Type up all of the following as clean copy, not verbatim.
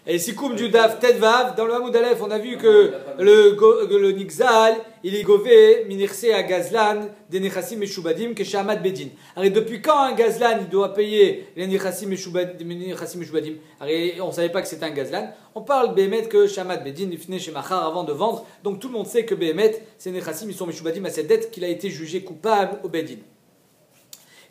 Et Sikoum du Daf Tedvav, dans le Hamoud Aleph, on a vu que le Nixal, il est gové, minirse à Gazlan, des Nechassim et Shubadim, que chez Ahmad Bedin. Alors, depuis quand un Gazlan, il doit payer les Nechassim et Shubadim? Alors, on ne savait pas que c'était un Gazlan. On parle Béhémet que chez Ahmad Bedin, il finit chez Machar avant de vendre. Donc, tout le monde sait que Béhémet, c'est Nechassim, ils sont Meshubadim à cette dette qu'il a été jugé coupable au Bedin.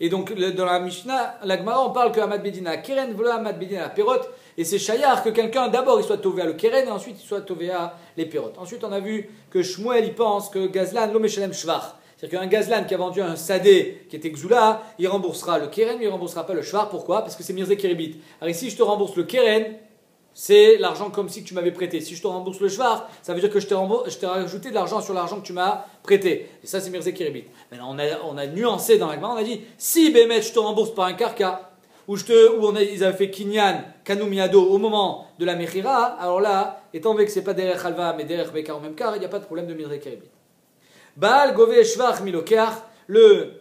Et donc, dans la Mishnah, la Gemara, on parle que Ahmad Bedin a Keren, voilà Ahmad Bedin a Perot. Et c'est Shayar que quelqu'un, d'abord, il soit tové à le Keren, et ensuite, il soit tové à les Perot. Ensuite, on a vu que Shmuel, il pense que Gazlan, l'Omeshalem Shvar. C'est-à-dire qu'un Gazlan qui a vendu un Sadé qui était Xula, il remboursera le Keren, mais il ne remboursera pas le Shvar. Pourquoi? Parce que c'est Mirze Keribit. Alors ici, je te rembourse le Keren, c'est l'argent comme si tu m'avais prêté. Si je te rembourse le Shvar, ça veut dire que je t'ai rajouté de l'argent sur l'argent que tu m'as prêté. Et ça, c'est Mirze Keribit. Maintenant, on a nuancé dans la Gemara, on a dit, si Bémet, je te rembourse par un Karka, ils avaient fait Kinyan, Kanu Miado au moment de la Mechira, alors là, étant donné que ce n'est pas derrière Halva, mais derrière Bekar au même quart, il n'y a pas de problème de Mirze Keribit. Baal Gove Shvach Milokar, le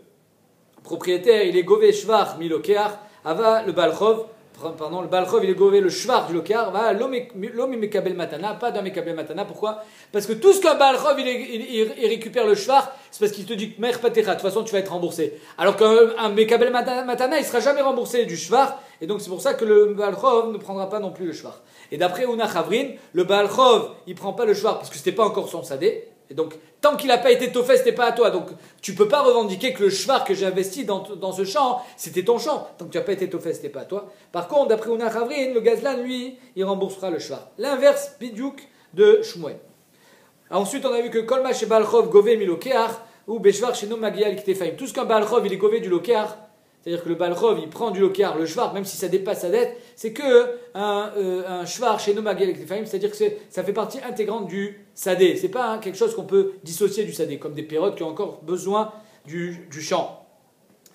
propriétaire, il est Gove Shvach Milokar, Ava le Balchov, le Balchov, il est Gove le Shvach du Lokar, va l'homme Mekabel Matana, pas d'un Mekabel Matana, pourquoi? Parce que tout ce qu'un Balchov il récupère le Shvach, c'est parce qu'il te dit que Mer Patecha, de toute façon tu vas être remboursé. Alors qu'un Mekabel Matana, il ne sera jamais remboursé du Shvach, et donc c'est pour ça que le Balchov ne prendra pas non plus le Shvach. Et d'après Una Chavrin, le Balchov, il ne prend pas le Shvach parce que ce n'était pas encore son Sadé. Et donc, tant qu'il n'a pas été tofé, ce n'était pas à toi. Donc, tu ne peux pas revendiquer que le shvar que j'ai investi dans ce champ, c'était ton champ. Tant que tu n'as pas été tofé, ce n'était pas à toi. Par contre, d'après Una Chavrin, le Gazlan, lui, il remboursera le shvar. L'inverse, bidiouk, de Shmuel. Ensuite, on a vu que Kolma chez Balchov gové milokeach, ou Beshvar chez Nomagial Ktefaim. Tout ce qu'un Balchov, il est gové du lokeach, c'est-à-dire que le Balchov, il prend du lokeach, le shvar, même si ça dépasse sa dette, c'est que un shvar chez Nomagial Ktefaim, c'est-à-dire que ça fait partie intégrante du sadé. C'est pas quelque chose qu'on peut dissocier du sadé, comme des pérotes qui ont encore besoin du champ.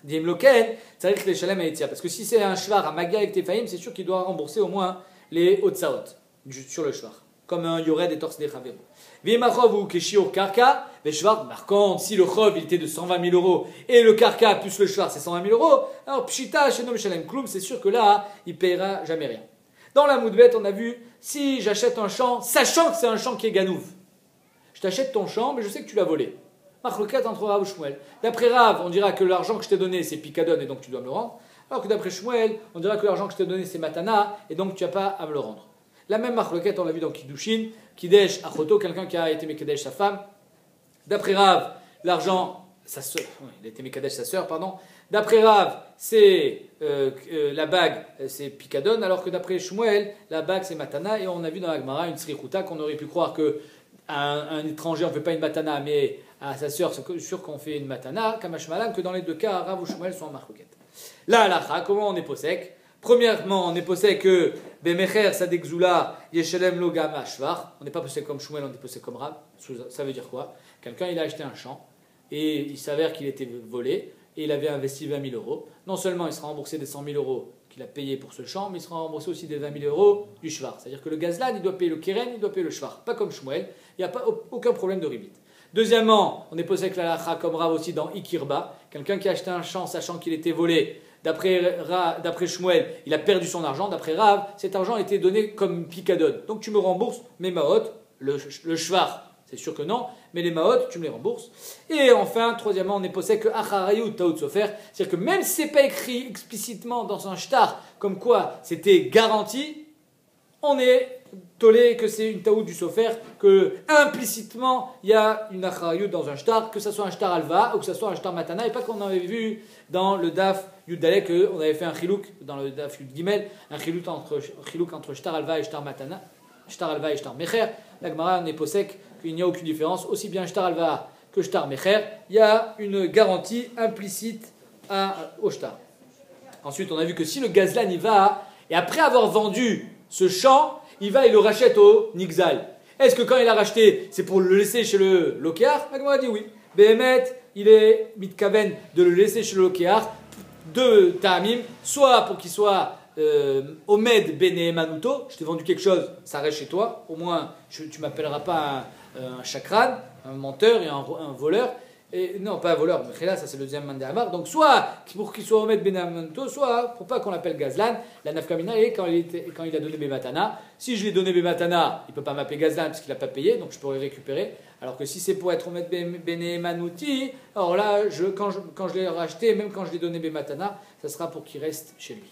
Diem loken, c'est vrai que les shalem et parce que si c'est un shvar à Magia et Ktefaim, c'est sûr qu'il doit rembourser au moins les otsaot sur le shvar, comme un yored et torse des chaveros. Vimachov ou keshiur karka, le shvar, par contre, si le chov il était de 120 000 euros et le karka plus le shvar c'est 120 000 euros, alors pshita chez Nom Shalem Kloum, c'est sûr que là, il paiera jamais rien. Dans la moudbet, on a vu, si j'achète un champ, sachant que c'est un champ qui est ganouf, je t'achète ton champ, mais je sais que tu l'as volé. Machloket entre Rav et Shmuel. D'après Rav, on dira que l'argent que je t'ai donné, c'est Picadon et donc tu dois me le rendre. Alors que d'après Shmuel, on dira que l'argent que je t'ai donné, c'est Matana et donc tu n'as pas à me le rendre. La même Machloket, on l'a vu dans Kiddushin, Kidesh Achoto, quelqu'un qui a été Mekadesh sa femme. D'après Rav, l'argent, sa sœur, il a été Mekadesh sa sœur, pardon. D'après Rav, c'est la bague, c'est Picadon, alors que d'après Shmuel, la bague c'est Matana. Et on a vu dans la Gemara une Srichuta qu'on aurait pu croire que un étranger on ne fait pas une Matana, mais à sa sœur c'est sûr qu'on fait une Matana, Kamashmalam, que dans les deux cas, Rav ou Shmuel sont en Machloket. Là, Alacha, comment on est posek? Premièrement, on est posek que Bemecher Sadekzula Yeshelem Logam Ashvar. On n'est pas posek comme Shmuel, on est posek comme Rav. Ça veut dire quoi? Quelqu'un il a acheté un champ et il s'avère qu'il était volé. Et il avait investi 20 000 euros. Non seulement il sera remboursé des 100 000 euros qu'il a payé pour ce champ, mais il sera remboursé aussi des 20 000 euros du shvar. C'est-à-dire que le gazlan, il doit payer le keren, il doit payer le shvar. Pas comme Shmuel, il n'y a aucun problème de ribit. Deuxièmement, on est posé avec la lacha comme Rav aussi dans Ikirba. Quelqu'un qui a acheté un champ sachant qu'il était volé. D'après Shmuel, il a perdu son argent. D'après Rav, cet argent a été donné comme picadon. Donc tu me rembourses mes maot, le shvar. C'est sûr que non, mais les maot, tu me les rembourses. Et enfin, troisièmement, on est posé que acharayut taout sofer, c'est-à-dire que même si ce n'est pas écrit explicitement dans un shtar, comme quoi c'était garanti, on est tolé que c'est une taout du sofer, que implicitement il y a une acharayut dans un shtar, que ce soit un shtar alva ou que ce soit un shtar matana, et pas qu'on avait vu dans le daf yudalek, qu'on avait fait un chilouk dans le daf yud gimel, un chilouk entre shtar alva et shtar matana, shtar alva et shtar mecher. La Gemara, on est posé qu'il n'y a aucune différence, aussi bien shtar alva que shtar mecher, il y a une garantie implicite au shtar. Ensuite, on a vu que si le gazlan y va, et après avoir vendu ce champ, il va et le rachète au nixal. Est-ce que quand il a racheté, c'est pour le laisser chez le lokéar? La Gemara dit oui. Behemet, il est mitkaven de le laisser chez le lokéar, de ta'amim, soit pour qu'il soit Omed Bene Manuto, je t'ai vendu quelque chose, ça reste chez toi, au moins tu ne m'appelleras pas un chakran, un menteur et un voleur, Et non, pas un voleur, là ça c'est le deuxième mandamar. Donc soit pour qu'il soit remettre Benamanto, soit pour pas qu'on l'appelle Gazlan. La nafkamina est quand il a donné Bematana. Si je lui ai donné Bematana, il peut pas m'appeler Gazlan parce qu'il a pas payé, donc je pourrais récupérer. Alors que si c'est pour être remettre Benemanouti, alors là, quand je l'ai racheté, même quand je l'ai donné Bematana, ça sera pour qu'il reste chez lui.